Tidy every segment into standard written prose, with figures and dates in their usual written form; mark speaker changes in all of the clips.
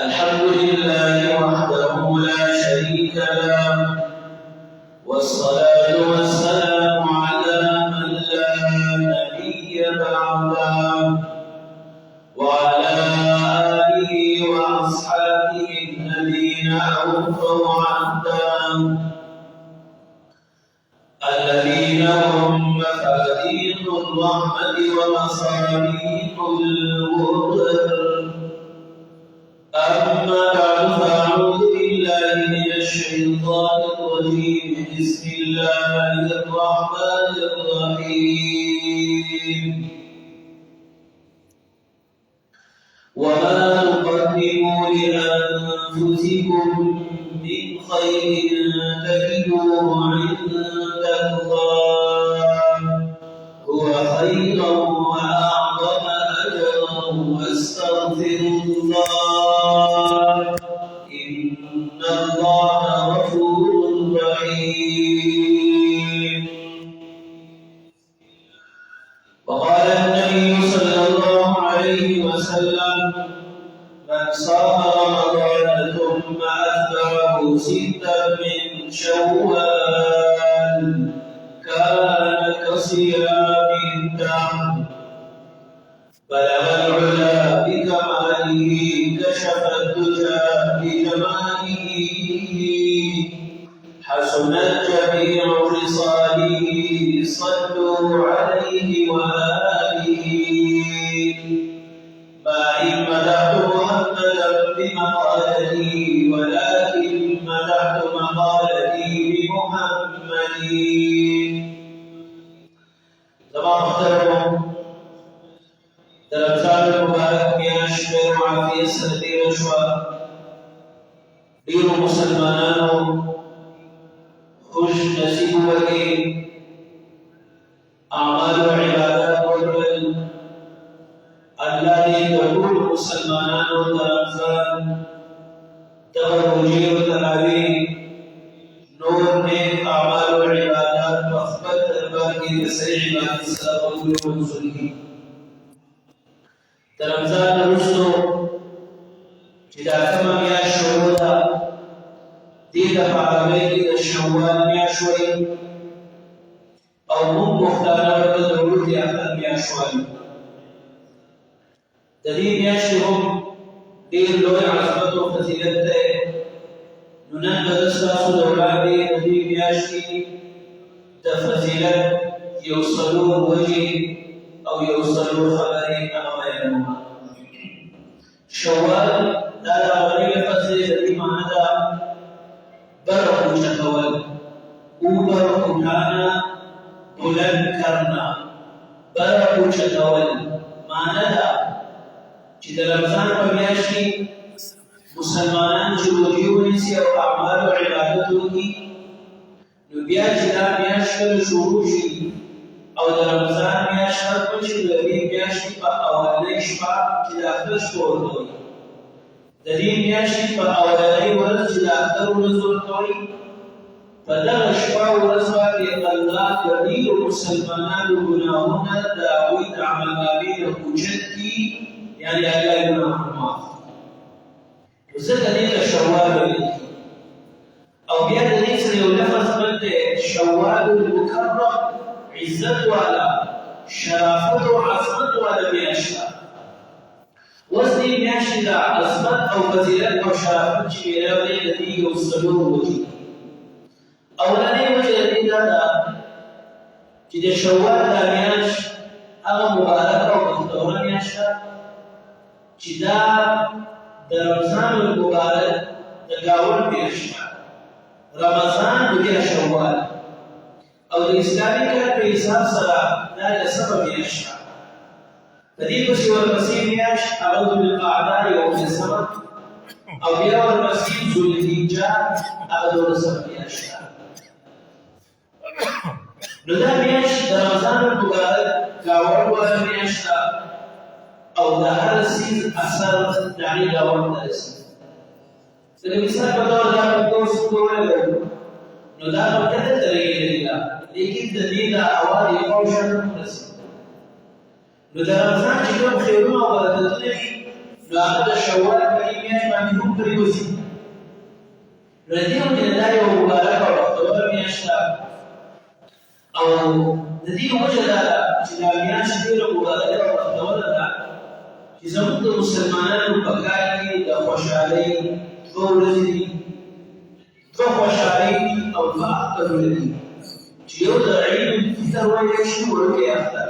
Speaker 1: الحمد لله وحده لا شريك له، والصلاة والسلام على من لا نبي بعده، وعلى آله وأصحابه الذين أوفوا عهدا، الذين هم مفاتيح الرحمة ومصابيح الغدر. أما بعد فأعوذ بالله من الشيطان الرجيم. بسم الله الرحمن الرحيم. وما تقدموا لأنفسكم من خير تجدوه عند الله هو خيرا وأعظم أجرا، واستغفر الله إن الله غفور رحيم. وقال النبي صلى الله عليه وسلم: من صام رمضان ثم أتبعه ستا من شوال كان كصيام الدهر. بلغ العلا بكماله، كشف الدجى بجماله، حسنت جميع خصاله، صلوا عليه وآله. ما إن مدحت محمدا بمقالتي، ولكن مدحت مقالتي بمحمد. تمام محترم رمضان المبارک میاشت خیر و عافیت سره تیره شوه. ډیرو مسلمانانو خوش نصیب وکړي، اعمال و عبادات وکړل. الله دې د ټولو مسلمانانو د رمضان دغه روژې او تراویح نور نیک اعمال و عبادات په خپل دربار کې د صحیح عبادت سره قبول او منظور کړي. د رمضان نه وروسته چې دا کومه میاشت شروع ده، دې ته په عربۍ کې د شوال میاشت وایي، او موږ پښتانه ورته د روژې اخر میاشت وایو. د دې میاشتې هم ډېر لوی عظمت او فضیلت دی. نو نن به زه ستاسو د وړاندې د دې میاشتې د فضیلت یو څلور وجې او یو څلور خبرې هغه بیانوم. شوال دا د اولنۍ لفظ دی، د دې معنی ده بر اوچتول، اوبر اٹھانا، بلند کرنا. بر اوچتول معنی ده چې د رمضان په میاشت کې مسلمانان چې روژې ونیسي او اعمال او عبادت وکړي، نو بیا چې دا میاشت کله شروع شي او د رمضان میاشت ختم شي، د دې میاشتې په اولنۍ شپه چې د اختر شپه ورته وایي، د دې میاشتې په اولنۍ ورځ چې د اختر ورځ ورته وایي، په دغه شپه ورځ باندې الله د ډېرو مسلمانانو ګناهونه د هغوی د عملنامې نه اوچت کړي، یعنې الله یې ګناهونه معاف کړي. نو ځکه دې ته شوال ویل کېږي. او بیا د دې سره یو لفظ بل دی، شوال المکرم، عزت والا، شرافت او عظمت والا میاشت ده. اوس دې میاشتې د عظمت او فضیلت او شرافت چې میلاو دی، د دې یو څلور وجې دي. اولنۍ وجه د دې دا ده چې د شوال دا میاشت هغه مبارکه او بختوره میاشت ده چې دا د رمضان المبارک د ګاون میاشت ده. رمضان د بیا شوال او د اسلامي کال په حساب سره دا لسمه میاشت ده. په دې پسې ورپسې میاشت هغه ذوالقعده یوولسمه، او بیا ورپسې ذوالحجه هغه دولسمه میاشت ده. نو دا میاشت د رمضان المبارک ګاون والا میاشت ده، او د هر څیز اثر د هغې ګاون ته رسي. د مثال په ډول دا په کوم څه وویل، نو دا په دغه طریقې ده، لیکن د دې د اواز یې فوشن رسي. نو د رمضان چې کوم خیرونه او برکتونه دي، نو هغه د شوال په میاش باندې هم پرېوځي. نو د دې وجې نه دا یوه مبارکه او بختوره میاشت ده او د دې وجه دا ده چې دا میاشت ډېره مبارکه او بختوره ده چې زموږ د مسلمانانو په کال کې د خوشحالۍ دوه ورځې دي، دوه خوشحالۍ دي او دوه اخترونه دي چې you the Eid al-Fitr valley شي وړوکی اختر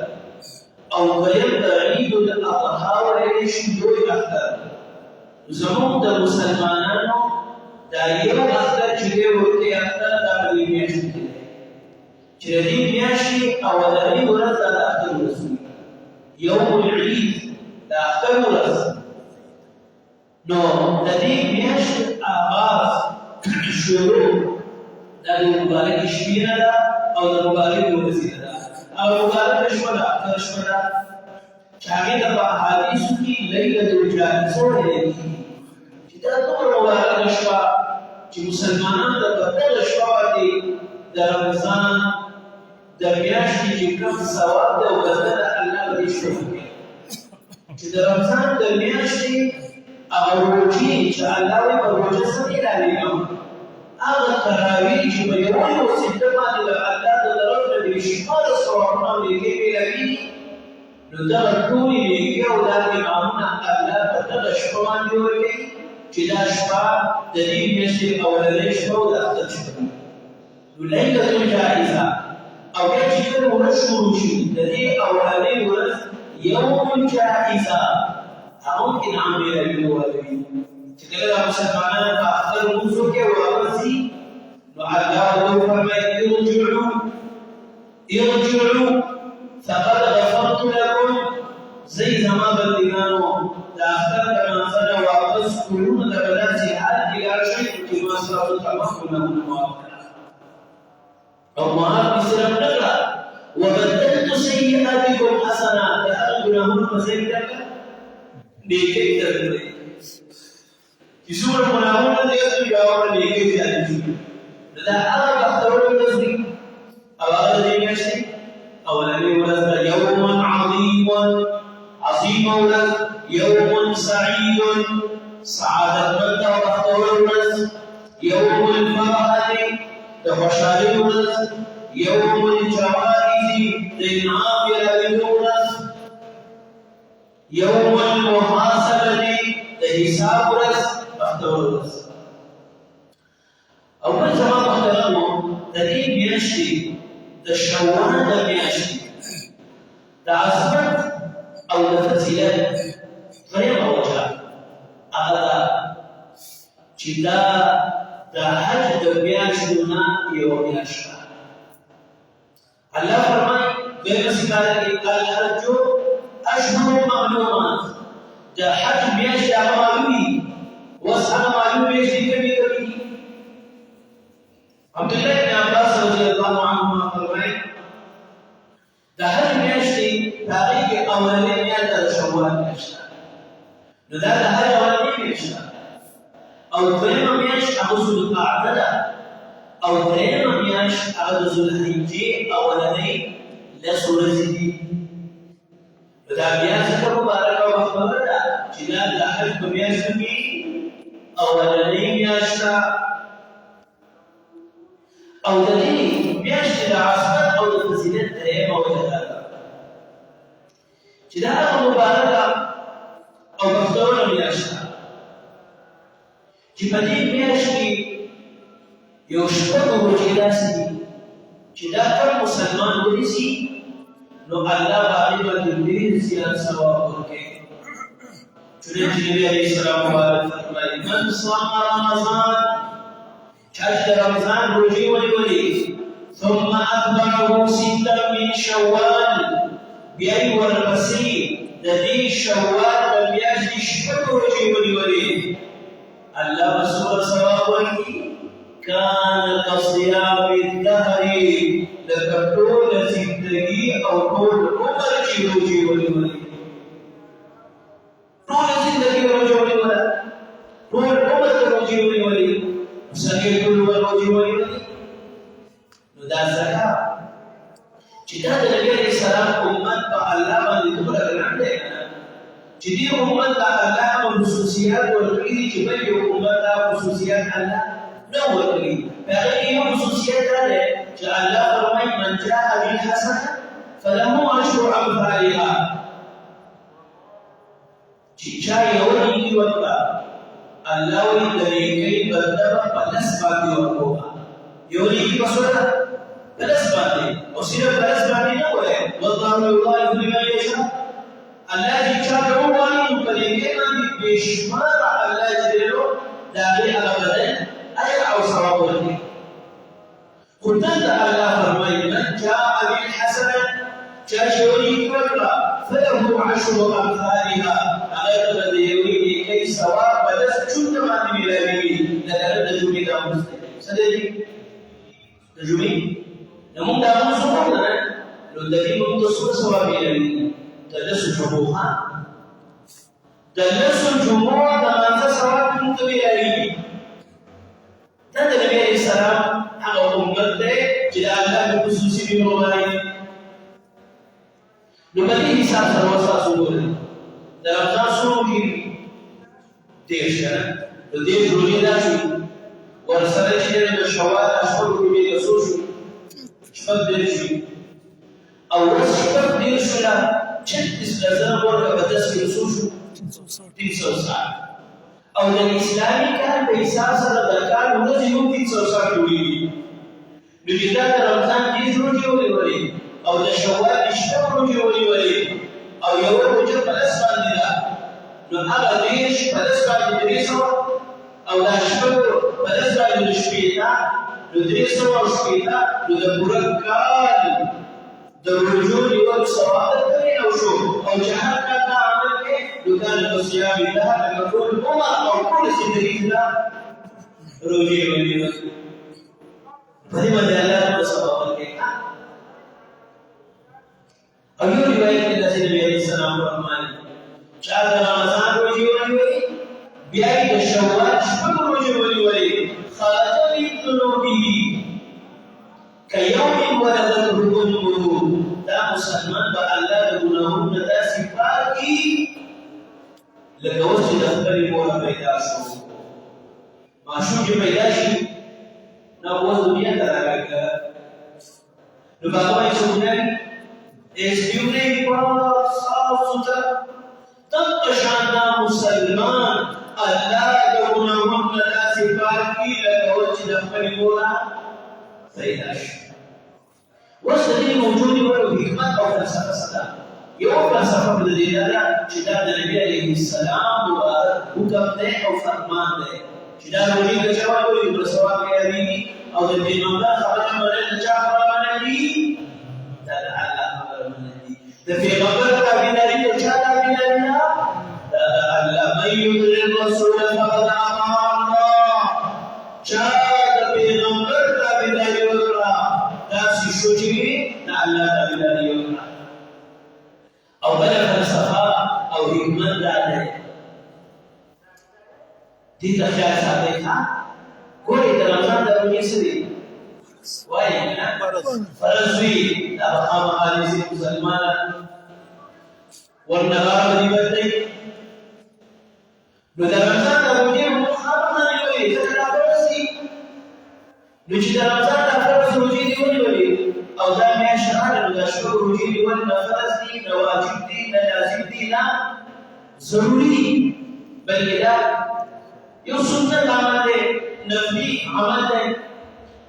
Speaker 1: او دویم د عید الاضحی ویلی شي لوی اختر. زموږ د مسلمانانو دا یو اختر چې دی وړوکی اختر دا په دې میاشت کې دی چې د دې میاشتې اولنۍ ورځ دا د اختر ورځ وي، یوم العید د اختر ورځ. نو د دې میاشتې آغاز شروع دا د مبارکې شپې نه ده او د مبارکې ورځې نه ده او مبارکه شپه ده اختر شپه ده چې هغې ته په احادیثو کې لیلة الجائزه ویل کېږي چې دا دومره مبارکه شپه چې مسلمانانو ته په دغه شپه باندې د رمضان د میاشتې چې کوم ثواب دی او ګټه ده الله به دې شپه وکړي چې د رمضان د میاشتې هغه روژې چې الله وایي په روژه څه دې رالېږم هغه تراویح چې په یوه یو سجده باندې د الله د طرف نه بېشماره ثوابونه او نیکۍ مېلوېږي، نو دغه ټولې نیکۍ او دا انعامونه الله په دغه شپه باندې ورکوي چې دا شپه د دې میاشتې اولنۍ شپه او د اختر شپه ده. نو لیلة الجائزه او بیا چې کله ورځ شروع شي د دې اولنۍ ورځ یوم الجائزه هغه هم انعام مېلوي والوي چې کله دا مسلمانان په اختر لمونځ وکړي او واپس ځي نو الله ورته فرمایي ارجعوا فقد غفرت لكم زي زما بندګانو د اختر د لمانځه نه واپس کورونو ته به داسې حال کې لاړ شئ چې ما ستاسو تمام ګناهونه معاف کړه او معاف مې صرف نه کړه وبدلت سیئاتکم حسنات د هغه ګناهونو په ځای کې درکړه نیکۍ درکړې چې څومره ګناهونه دي بیا ورته نیکۍ زیاتې شي. دا هغه بختوره ورځ دي او هغه د دې میاشتې اولنۍ ورځ ده یوم عظیم ورځ، یوم سعید سعادتمند او بختوره ورځ، یوم الفرحة د خوشحالۍ ورځ، یوم الجوائز د انعام یادېدو ورځ، یوم المحاسبة د حساب ورځ بختوره ورځ. او بل زما محترمو د دې میاشتې د شوال د میاشتې د عظمت او د فضیلت درېیمه وجه هغه ده چې دا د حج د میاشتو نه یوه میاشت ده. الله فرمایي دویمه سپاره کې الحج اشهر معلومات د حج میاشتې هغه معلومې دي اوس هغه معلومې میاشتې کومې کومې دي. عبدالله بن عباس رضی الله عنهما فرمایي د حج میاشتې د هغې کې اولنۍ میاشت د شوال میاشت ده، نو دا د حج اولنۍ میاشت ده او دویمه میاشت هغه ذوالقعده ده او درېیمه میاشت هغه د ذوالحجې اولنۍ لس ورځې دي. نو دا بیا ځکه مبارکه او بختوره ده چې دا د حج په میاشتو کې اولنۍ میاشت ده او د دې میاشتې د عظمت او د فضیلت درېیمه وجه دا ده چې دا هغه مبارکه او بختوره میاشت ده چې په دې میاشت کې یو شپږ ورځې داسې دي چې دا کوم مسلمان ونیسي نو الله به هغې باندې ډېر زیات ثواب ورکوي. چنانچه نبي علیه السلام مبارک فرمایي من صام رمضان چا چې د رمضان روژې ونیولې ثم اتبعه ستا من شوال بیا یې ورپسې د دې شوال د میاشتې شپږ روژې ونیولې الله به څومره ثواب ورکړي كان كصيام الدهر لکه ټوله زندګي او ټول عمر چې روژې ونیولې ټوله زندګي روژې ونیوله ټول عمر ته روژې ونیولې څنګه ټول عمر روژې ونیولې نو دا ځکه چې دا د نبي علیه السلام امت په الله باندې دومره ګران دی چې دې امت ته الله په خصوصي خصوصيات والقيد تبين أمتها خصوصيات الله نو والقيد فغير خصوصيات هذا جعل الله فرمي من جاء بالحسنة فله أشر أمثالها شاي ولي وقتا الله يدري بردبا بلس باتي وقوها يولي بسوطا بلس باتي وصير بلس باتي نوه والله يضاعف لمن يشاء الله يشاء واني مبلغين بشمار الله جلله داري على بدن أي أو صواب لك قلت الله فرمي من جاء بالحسنة شاشوري وقتا فله عشر أمثالها على الذي يريد كي سواء بلس شد ما تبيلاني لكن تجمي دام مستقيم سدري تجمي نمون دام مستقيم لو تجمي متصور سواء بيلاني تلس جموعها تلس الجموع دمان سواء تبيلاني تنتهي النبي عليه السلام على أمته جدا الله بخصوصي بموالي نبدي حساب سروسا سوري dalam tasawuf تيشنا بدي جولي داشي ورسالة جدًا الشوارع أشهر كبير يسوع شباب ديرشي أو شباب ديرشنا شد إسلام ورقة بدرس يسوع تيسو ساعة أو الإسلامي كان بيساس الدكان ونزيهم تيسو ساعة يولي نجدات رمضان تيجي ولي أو الشوارع يشتغلوا ولي أو يوم وجب الأسباب لله نحن ديش بالنسبة للدراسة أو نشتغل بالنسبة للشبيطة ندرسه والشبيطة ندبر كان الرجول والسواد أو شو أو جهل كان عمل يكان الصيام لله نقول أما أو كل سيدنا لا روجي ولي فهي مجالات وسبب الكيكة أيوة رواية النبي عليه السلام فرمان شهر رمضان وجوه بيعيد الشوال شبه وجوه خرج من ذنوبه كيوم ولدته أمه لا مسلمان بألا دونهن لا سفاكي لكوجه دفتر مولا بيداشو ما شوجي بيداشي نبوز دنيا تراغا نبقى يسوني اسبيوني قرار صاف سوتر تب شانا مسلمان اللہ دونہن لا سفاکی لکوجه دفتر مولا بيداش والدليل موجود وله حكمة أو فلسفة صدا يوم فلسفة بالدلالة شداد النبي عليه السلام وحكم ده أو فرمان ده شداد وجود الجواب يقول سواء كيابيني أو دليل الله خرج من الجعفر من الدين تلعل خبر من الدين في غبرك بناري وشاد بناري تلعل من يدري الرسول فقد أطاع الله شاد بناري بناري وقرأ ناس الشجري لعل بناري وقرأ أو بلا فلسفة أو حكمة ذاته دي تخيل سابقا كل تلمسان داروني سري وين فرزوي لا بقام على مسلمان والنهار دي بدي تلمسان داروني مخابرنا يقولي تتلافرسي نجد تلمسان داروني رجيدي ولي أو دامي أشهر نشكر رجيدي ولنفرسي نواجبدي نلازمدي لا ضروري بل إذا يوسف عمل نبي عمل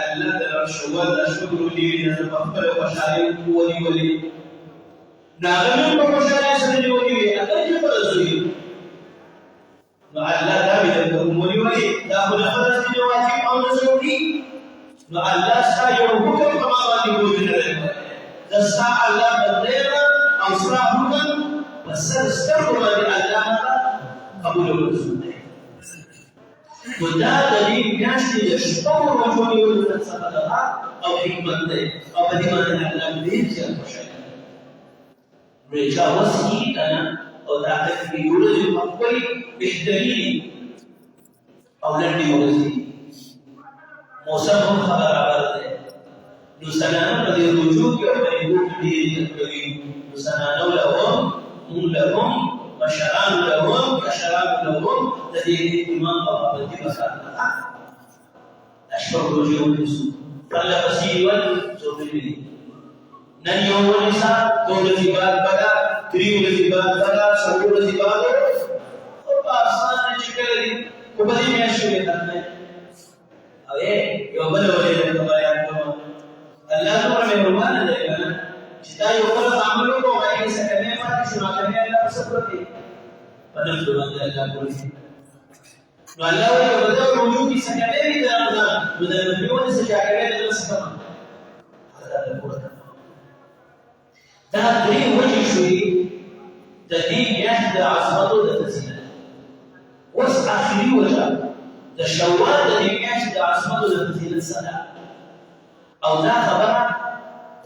Speaker 1: Allah dalam syawal dan syukur diri dan memperoleh masyarakat wali-wali. Nah, kami masyarakat sendiri wali, akan juga berzuri. Nah, Allah kami dan wali-wali, dah benar-benar sendiri wajib Allah sendiri. Nah, Allah saya hukum kemaluan di wujud. Dan saya Allah berdera, asrah hukum, besar sekali Allah Abu Dhabi. نو دا د دې میاشتې د شپږو ورځو نیولو څخه دغه او حکمت دی او په دې باندې الله ډېر زیات خوشحاله دی چا وس کي که نه او دا هغې کې ورځې په خپل بهتري او لنډې ورځې موسم هم ښه برابر دی نو سنانه په دې رجوع کې او په لیدو کې ډېر زیات کوي نو سنانو لهم مونږ لهم مشران لهم کشران لهم د دې اهتمام او پابندي پکار ده دا شپږ ورځې ونیسو پرله پسې نیول ضروري دي نن یو ونیسه دوه ورځې بعد بله درې ورځې بعد بله څلور ورځې بعد خو په اسانه چې کله دي خو په دې میاشتو کې ختمه او یو بله ولې درته بیان کوم الله دومره مهربانه دی که نه چې تا یو غلط عمل وکړو هغې کې څه کمی پاتې شو نو کمی الله په څه پرتې په نفلو باندې الله پوره شي نو الله وایي په دغه رجوع کې څه کمی وي د رمضان نو د نفلو باندې څه جاګوی د زړه څه کمه هغه الله پوره کړه دا درې وجې شوې د دې میاشتې د عظمتو د فضیلت اوس آخري وجه د شوال د دې میاشتې د عظمتو د فضیلت څه ده او دا خبره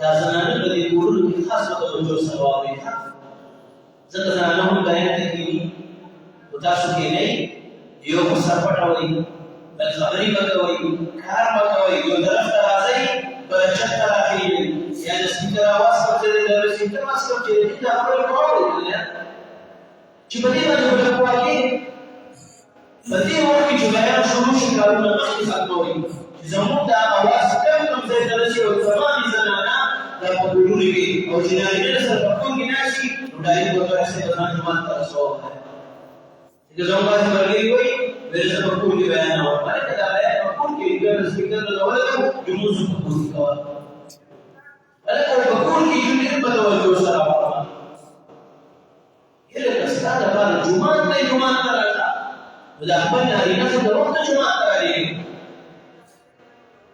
Speaker 1: دا زنانه په دې کورونو کې خاص په توجه سره واورئ ځکه زنانه هم بیان ته کېږي خو تاسو کښېنئ یو په سر پټوئ بل خبرې به کوئ کار به کوئ یو طرف ته راځئ بله چت ته راخېږئ یا د سپیکر اواز کوم چې د سپیکر اواز کوم چې د دې دا خبرې به واورئ چې په دې باندې به واقع په دې وخت کې چې بیان شروع شي کارونه مخکې ختموئ چې زموږ دا اواز کوم ځای ته رسي او زمانې زنانه دا په کورونو کې او چې نارینه سره په کور کې ناست شي نو ډایرکټ به ورسې به ځان جومات ته رسوه چې زموږ بعضې ملګري وایي ویل زه په کور کې بیانوم هلکه دا بیان په کور کې بیا د سپیکر ته ولګوو لمونځ په کور کې کوه هلکه په کور کې ډېر په توجه سره وکړه هلکه ستا دپاره جومات دی جومات ته راشه نو د خپل نارینه څخه د وخته جومات ته رالېږي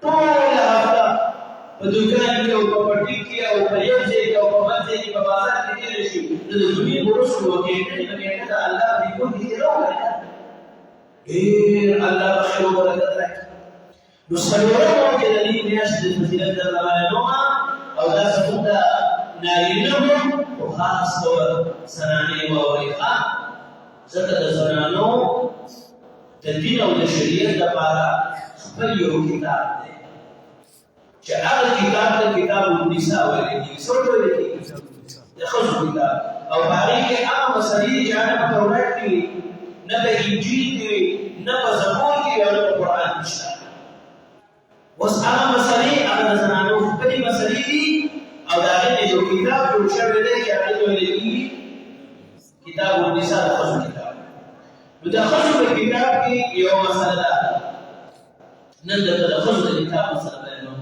Speaker 1: ټوله هفته په دوکان کې او په پټي کې او په یو ځای کې او په بل ځای کې په بازار کې تېره شي نو د جمعې په ورځ وکېږي نو نیټه د الله په دې کور کې تېره وکړه ډېر الله به خیر او برکت راکړي نو څلورمه کې د دې میاشتې د فضیلت درته بیانومه او دا زموږ د نارینه وو خو خاص ډول زنانې واورئ ښه ځکه د زنانو د دین او د شریعت لپاره خپل یو کتاب دی چې هغه کتاب ته کتاب النساء ویل کېږي څه ورته ویل کېږي د ښځو کتاب او په هغې کې هغه مسلې چې هغه په تورات کې وي نه په انجیل کې وي نه په زبور کې وي او نه په قرآن کې شته اوس هغه مسلې هغه د زنانو خپلې مسلې دي او د هغې نه یو کتاب جوړ شوی دی چې هغې ته ویل کېږي کتاب النساء د ښځو کتاب نو د ښځو په کتاب کې یو مسله ده نن درته د ښځو د کتاب مسله بیانوم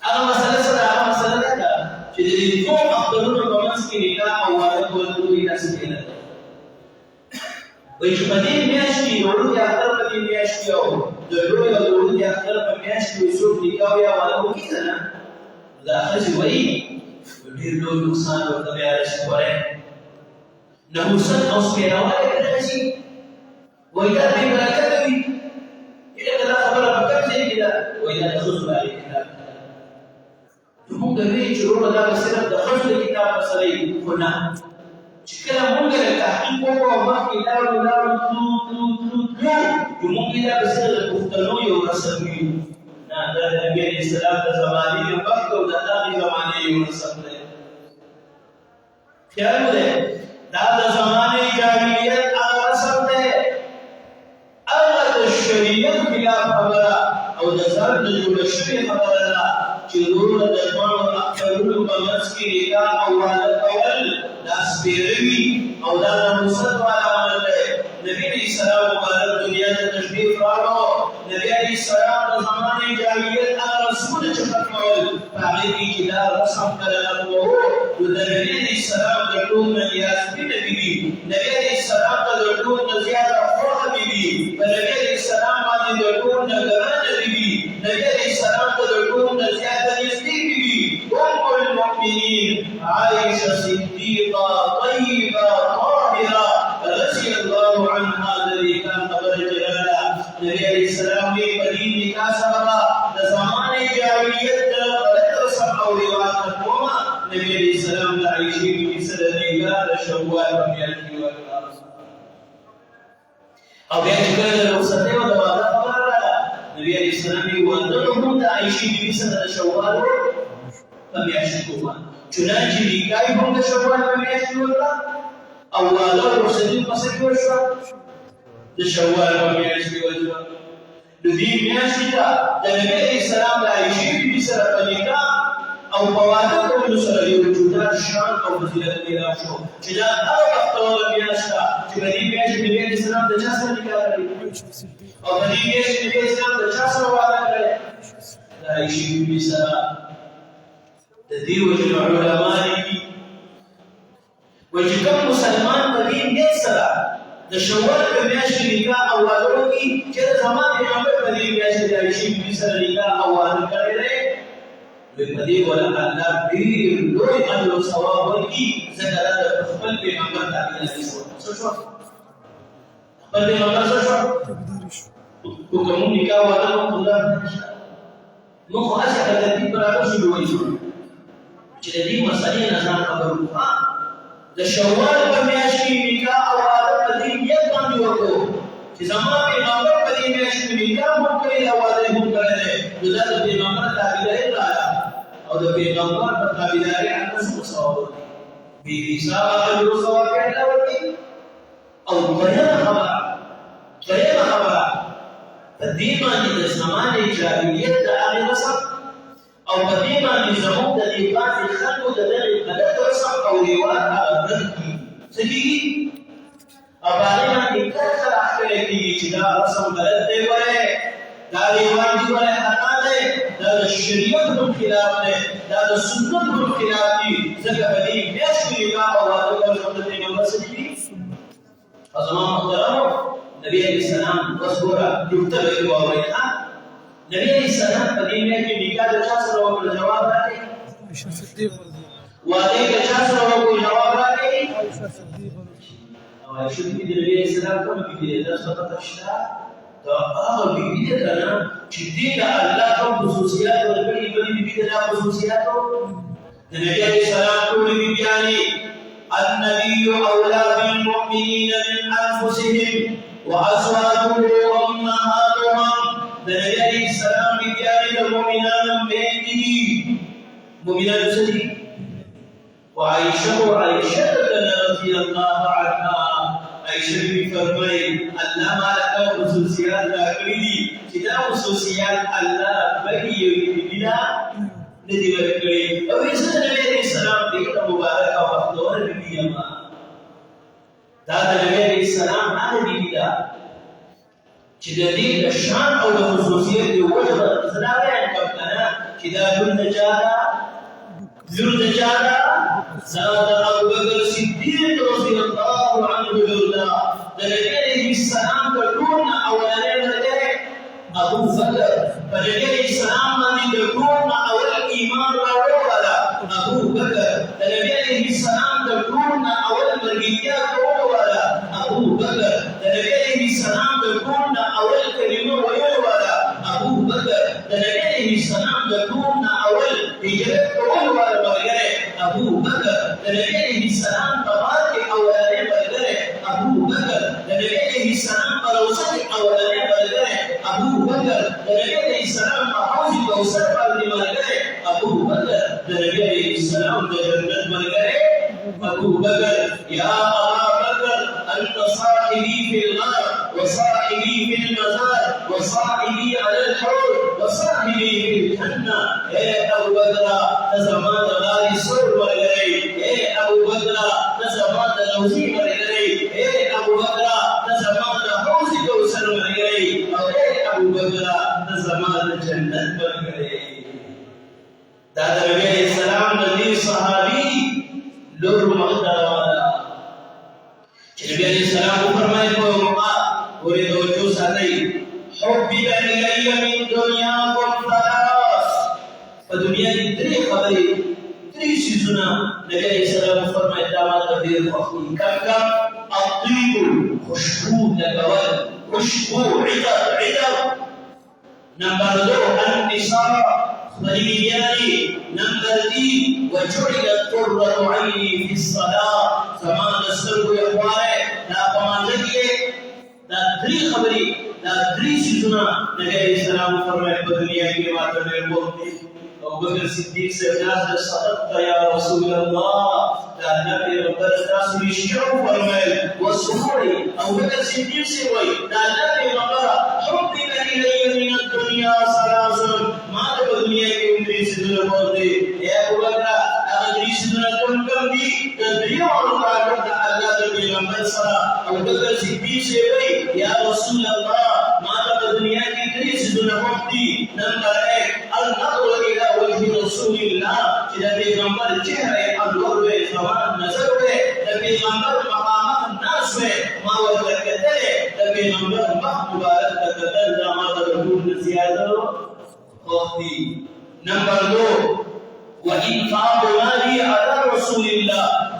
Speaker 1: هغه مسله څه ده هغه مسله دا ده چې د دې دوو اخترونو په منځ کې نکاح او واده کول دوی داسې کېدل وایي چې په دې میاشت کې وړوکی اختر په دې میاشت کې او د لوی او د وړوکي اختر په میاشت کې څوک نکاح یا واده وکړي که نه دا ښځې وایي ډېر لوی نقصان ورته بیا راشي ګورئ نحوست او سپېروالی به راشي وایي دا بې برکته وي هلکه دا خبره په کوم ځای کې ده وایي دا د ښځو بارې کتاب موږ وایي چې وروره دا به صرف د ښځو د کتاب مسله وي خو نه چې کله موږ له تحقیق وکړو او مخکې لاړو تلو نو موږ دا به صرف د پښتنو یو رسم وي نه دا د نبي علیه السلام د زمانې یو وخت او د هغې زمانې یو رسم دی خیال مو دی دا د زمانې جاهلیت هغه رسم دی هغه د شریعت خلاف خبره او د ځان د جوړه شوې خبره ده چې وروره د دواړو اخترونو په منځ کې نکاح او واده کول دا سپېروي او دا نحوست والا عمل دی نبي علیه السلام مبارک دنیا ته تشریف راوړو نبي علیه السلام د زمانې جاهلیت هغه رسمونه چې ختمول په هغې کې چې دا رسم کله ختموو نو د نبي علیه السلام د ټول نه یاسمینه بیبي نبي علیه السلام ته د ټول نه زیاته خوښه بیبي په نبي علیه السلام باندې د ټول نه ګرانه بیبي نبي علیه السلام ته د ټول نه زیاته نږدې بیبي ام المؤمنین عائشه صدیقه طیبه طاهره رضی الله عنها د دې کار خبره جلاله جاهلیت غلط رسم او رواج ختموما نبی علیہ السلام دا عائشی بی سلمیگا دا شوال بمیاشی ورکا او بیا چې کله د رخصتۍ او د واده خبره راغله نبي علیه السلام یې واده هم د عایشې بیبي سره د شوال په میاشت کې وکړه چنانچې نکاح یې هم د شوال په میاشت کې وکړه او واده او رخصتي په څه کې وشوه د شوال په میاشت کې وشوه نو دې میاشتې ته د نبي علیه السلام د عایشې بیبي سره په نکاح او په واده کولو سره یو جدا شان او فضیلت پیدا شو چې دا هغه بختوره میاشت ده چې په دې میاشت کې نبي علیه السلام د چا سره نکاح کړی او په دې میاشت کې نبي علیه السلام د چا سره واده کړی د عایشې بیبي سره د دې وجې علما لیکي وایي چې کوم مسلمان په دې میاشت سره د شوال په میاشت کې نکاح او واده وکړي چې زما پیغمبر په دې میاشت کې د عایشې بیبي سره نکاح او واده کړی دی بپدې ولا الله ډېر لوی اجر او ثواب ورکړي ځکه دا د خپل پیغمبر تعبیر دی څه شو خپل پیغمبر څه شو کوم نکاح واده الله نو خو هڅه د دې برابر شو وایي چې د دې مسلې نه ځان خبر وکړه د شوال په میاشت کې نکاح او واده په دې نیت باندې وکړو چې زما پیغمبر په دې میاشت کې نکاح هم کړی او واده هم کړی دی نو دا د پیغمبر تعبیر دی او د پیغمبر په تابعداري انس ثواب ورکړي به حساب اجر او ثواب پیدا ورکړي او درېمه خبره په دې باندې د زمانه جاهلیت د هغه رسم او په دې باندې زموږ د دې بعضې خلکو د دغې غلط رسم او رواج هغه رد کړي څه کېږي او په هغې باندې کرښه راښکلی کېږي چې دا رسم غلط دی ولې دا رواج دی ولې خطا دی دا د شریعت په خلاف دی دا د سنت په خلاف دی ځکه په دې میاشت کې نکاح او واده کول زموږ د پیغمبر څه دي او زما محترمو نبي علیه السلام بس ګوره نکته به یې واورئ نبي علیه السلام په دې میاشت کې نکاح د چا سره وکړه جواب راکړئ واده یې د چا سره وکړو جواب راکړئ او عایشه بیبي د نبي علیه السلام کومه بیبي ده تاسو ته پته شته دا هغه بیبي ده که نه چې دې ته الله کوم خصوصیات ورکړي بلې بیبي ته دا خصوصیاتو د نبي علیه السلام ټولې بیبیانې النبي أولى بالمؤمنين من أنفسهم وأزواجه أمهاتهم د نبي علیه السلام بیبیانې د مؤمنانو میندې دي مؤمنانو څه دي وعائشة رضي الله عنها عائشة بي فرمای الله مالک خصوصیات راکړي دي چې دا خصوصیات الله بهي یو بنا ندی ورکړي او عزت نبی علیه السلام دې مبارک او بختور بیبي ما دا د نبی علیه السلام هغه بیبي ده چې د دې د شان او د خصوصیت د وجه زړه بیان کړه چې دا لور د چا ده زاد ابو بکر صدیق رضی الله عنه لله د نبی علیه السلام د ټول اولانې مرګ ابو بکر په نبی علیه السلام باندې د ټول اول ایمان راوړل ابو بکر د نبی علیه السلام د ټول اول مرګیا کول ابو بکر د نبی علیه السلام د ټول اول کلمه ویل ابو بکر د نبی علیه السلام د ټول اول هجرت کول ابو بکر د نبی علیه السلام په بار کې اولانې ملګری ابو بکر د نبی علیه السلام په روضه کې اولانې ملګری ابو بکر د نبی علیه السلام په حوض کوثر باندې ملګری ابو بکر د نبی علیه السلام د جنت ملګری ابو بکر یا ابا بکر انت صاحبي في الغار وصاحبي في المزار وصاحبي على الحوض وصاحبي في الجنه اے ابو بکر زمان غاری سر ورغلی اے ابو بکر زمان لوزی ورغلی اے ابو بکر زمان حوض کوثر ورغلی او اے ابو بکر زمان جنت ورغلی دا د نبی علیہ السلام د دې صحابي لور محترمه چې نبی علیہ السلام فرمایي په موقع ورې توجه ساتي حبب الی من دنیاکم ثلاث په دنیا کې درې خبرې درې شیزونه نبی علیہ السلام فرمایي دا ماته ډېر خوښوي کم الطیب خوشبو لګول خوشبو عطر نمبر 2 النساء فليالي نمبردي وجعلت قرة عيني في الصلاة زمان السلو يقوائے لا پمانجگیے لا دری خبری لا دری سیزنا نبی علیہ السلام فرمائے بدنیا کی بات میں بولتے ابو بکر صدیق سے فیاض صدقت یا رسول اللہ لا نبی ربر الناس يشعر فرمائے وصحوری ابو بکر صدیق سے ہوئی لا نبی ربر حبی إلي من الدنيا سلاسل ما الدنيا كمدري سدنا بودي يا أبو بكر أدري سدنا كم دي تدري والله الله تبي لمن سرا أبو بكر صديق سيبي يا رسول الله ما الدنيا كمدري سدنا بودي نمبر 1 النظر إلى وجه رسول الله تبي لمن جهة النور زمان نظر تبي لمن مقام الناس ما وجدته تبي لمن مبارك تدل ما تقول زيادة وقتي نمبر 2 وإنفاق مالي على رسول الله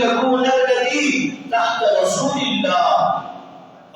Speaker 1: يكون الذي تحت رسول الله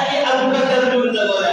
Speaker 1: Ali Abu Bakar bin Zawala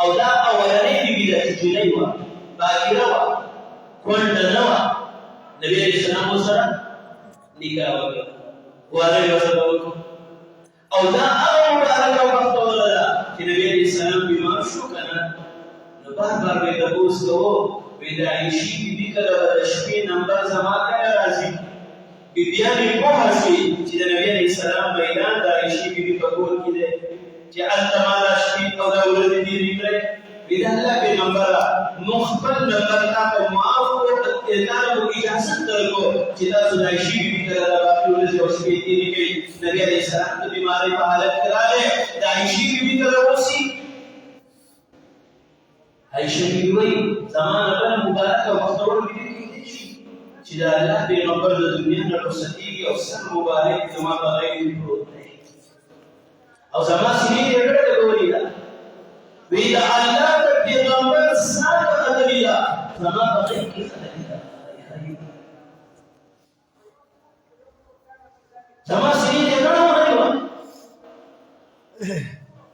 Speaker 1: او دا اولاني بيبي د جنۍ وا باقیره وا کونډه نه وا نبی عليه السلام سره نکاح وکړ واره وسره وکړ او دا هغه مبارک وخت ولا چې نبی عليه السلام بیمار شو کنه نو بار به تاسو کوو ودایشي بيبي کله د شپې نمبر زما ته راځي بيبيانې په هڅه چې د نبی عليه السلام بیان د عائشې بيبي په کور کې ده چې انت مالا شپې او د ورځې دې نکړي اذا الله پیغمبر مخبل نمبر تا په معاف او اعلان او اجازه درکو چې تاسو د عائشې بيبي کله د باقي ورځې او شپې دې نکړي نبی عليه السلام د بیماری په حالت کې راغی د عائشې بيبي کله وسی عائشہ be we Zaman per Mubarak O مخدور be چې دا الله پیغمبر د دنیا نه رخصتي او سر مبارک زما بغیر پروت دی او زما سینې دې ډېر ګوري دا وی دا الله د پیغمبر سره خدای دا زما بغیر کې خدای دا زما سینې دې ډېر ګوري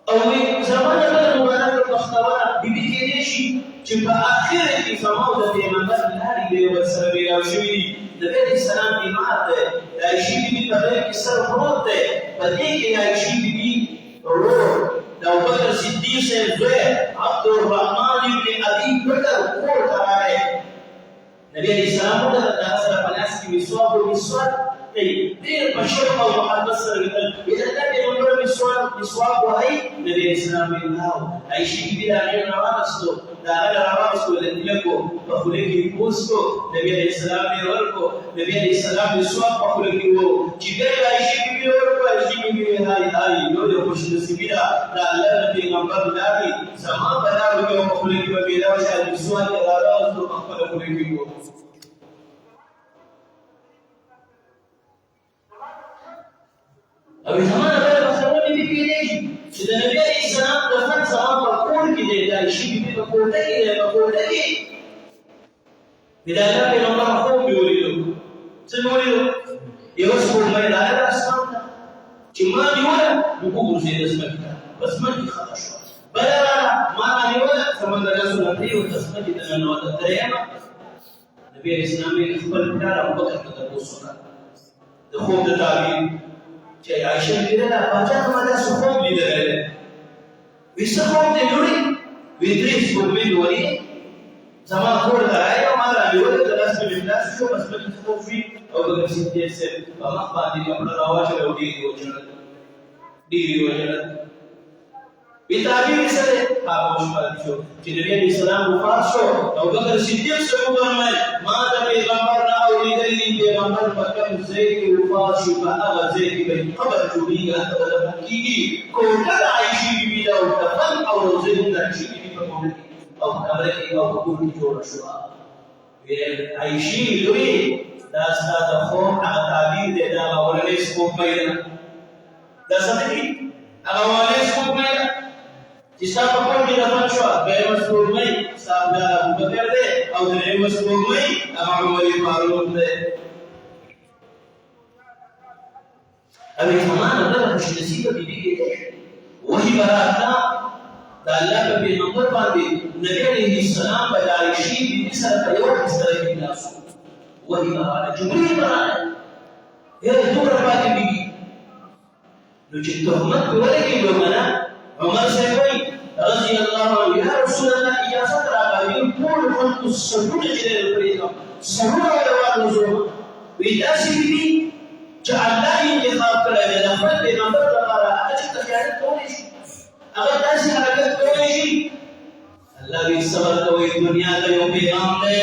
Speaker 1: او وی زما د مبارک مخدور بی کې دې شي چې په اخر کې سماو د پیغمبر لارې دی ورسره راوشوي د نبی اسلام بیمار دی د عائشې بي په دې کې سر پروت دی په دې کې عائشې بي ورور د ابوبکر صدیق سے زوی عبدالرحمن ابن ابي بکر کور ته راغی نبی علیہ السلام د سره په لاس کې مسواک او مسواک ډېر مشهور او محبت سره وکړل اذا د پیغمبر مسواک وایي نبی اسلام الله عائشې بي دا نه راوستو دا راوستو د دلکو په خوله کې پوسټو نبی علیہ السلام یې ورکو نبی علیہ السلام مسواک په خوله کې وو چې د عائشې بي ورکو عائشې بي هاي نو د خوش نصیبی دا الله پیغمبر دادی سما بنا وګو په خوله کې به دا چې مسواک راوستو په خپل خوله کې وو او زمانه به مسلمان دي کېږي چې د نبی عليه السلام د فن زمان په کور کې دی دا شي په کوټه کې دی په کوټه کې دا پیغمبر خو به ولیدو څه ولیدو یو څه په دا اسمان ته چې ما نیوله نو وګورئ د اسمته بس ما کې خطا شو بل ما نیوله سمندر سره دی او تسمه د نن وخت درېما نبی نبي اسلامي خپل پلار ابو بکر ته تاسو کا د خوب د تعبیر چې عائشہ کړه باچا ته دا خوب لیدل وی څه خوب دی لوري وی درې سپوږمۍ لوري زما کور ته راځي او ما راوړل د لاس په لاس شو بس په خوفي او د سیټي سره په مخ باندې خپل راواشه او ډیری وجل په تعبیر سره هغه مشکل شو چې نبی اسلام وفات شو او بکر صدیق سره فرمایي ما د پیغمبر نه اوریدلې پیغمبر پکې زید وفات شو هغه زید په قبر جوړیږي هغه د کیږي کوټه د عائشې بیبي دا او دفن او زید د عائشې بیبي په کوټه او قبر کې او کوټه جوړ شو ویل عائشې لوی دا ستاسو خو هغه تعبیر دی دا ورلې سپوږمۍ دا څنګه هغه ولې سپوږمۍ چې تاسو په دې دفن شو به مسؤلمي صاحب ابو بکر دې او دې مسؤلمي هغه عمر فاروق دې ابي زمان ده مش نصيبه بيجي وهي براءه ده الله په پیغمبر باندې نبی عليه السلام په عائشې بي سره یو حسره کې ناس وهي براءه جبريل براءه یې دور پاتې بيجي نو چې تهمت ولګي لومنه عمر سيقول رضي الله عنه يا رسول الله اجازت راغلی ټول خلق سجود چې پریږدم سجود او نزول ویداسي دي چې الله انتخاب کړی د خپل پیغمبر لپاره هغه چې تیاری کوي شي هغه داسې حرکت کوي شي الله دې صبر کوي دنیا ته یو پیغام دی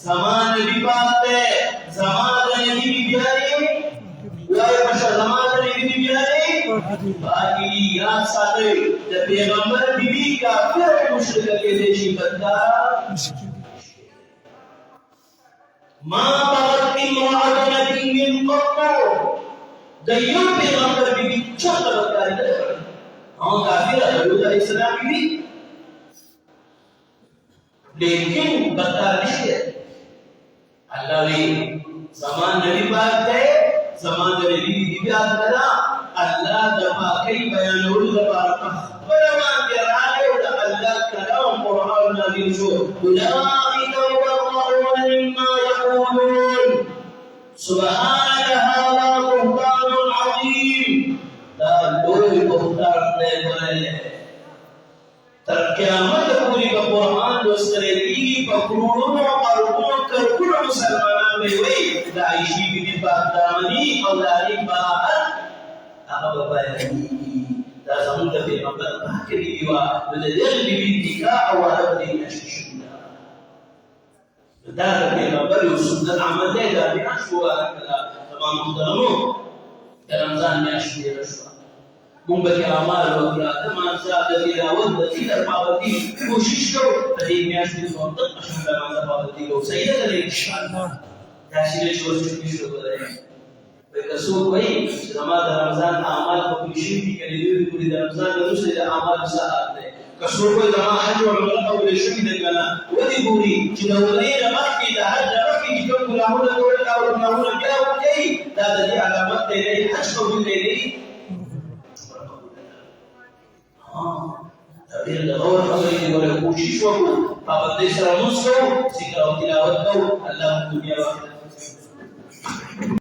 Speaker 1: زمان نبی پاک دی زمان نبی بیاري وای مشه زمان نبی بیاري باقی یاد ساتي د پیغمبر بیبي کافر مشرک کې دي شي بندا ما بغت امرأة نبي من قط د یو پیغمبر بیبي چاته ورکړی دی او کافر حضرت علیہ السلام بیبي لیکن بدکار نشته الله وی زمان نبی پاک دی زمان نبی بیبي آدم الله د پاکي بیانولو لپاره خپل باندې راغی او د الله کلام قرآن نازل شو اولئک مبرؤون مما یقولون سبحان هذا بهتان عظیم دا لوی بهتان دی تر قیامت پورې په قرآن لوستل کېږي په کروڑونو اربونو کرکونو مسلمانان به وایي د عائشې بیبي پاک دامني او د هغې براءت هغه بیانېږي دا زموږ د پیغمبر پاک بیبي وه نو د دغې بیبي نکاح او واده په دې میاشتې شوي ده دا د پیغمبر یو سنت عمل دی دا میاشت ووهکله زما محترمو د رمضان میاشت تېره شوه مونږ به کې اعمال وکړه د مانځه د تلاوت د ذکر پابندي کوشش کوو په دې میاشت کې منطق مشهور د مانځه پابندي کوو صحیح ده که نه انشاءالله داسې نه چې اوس چټي شو به که څوک وایي چې زما د رمضان اعمال په کوم شي دي که نه دي د رمضان نه وروسته د اعمالو ساعت دی که څوک وایي زما حج او عمره قبول شوي دی که نه ولې ګوري چې د عمرې نه مخکې د حج نه مخکې چې کوم ګناهونه کول او ګناهونه بیا وکړي دا د دې علامت دی نه حج قبول دی ډېر د غور خبرې دي ولې کوشش وکړو پابندۍ سره لمونځ کوو ذکر او تلاوت کوو الله مو دنیا او آخرت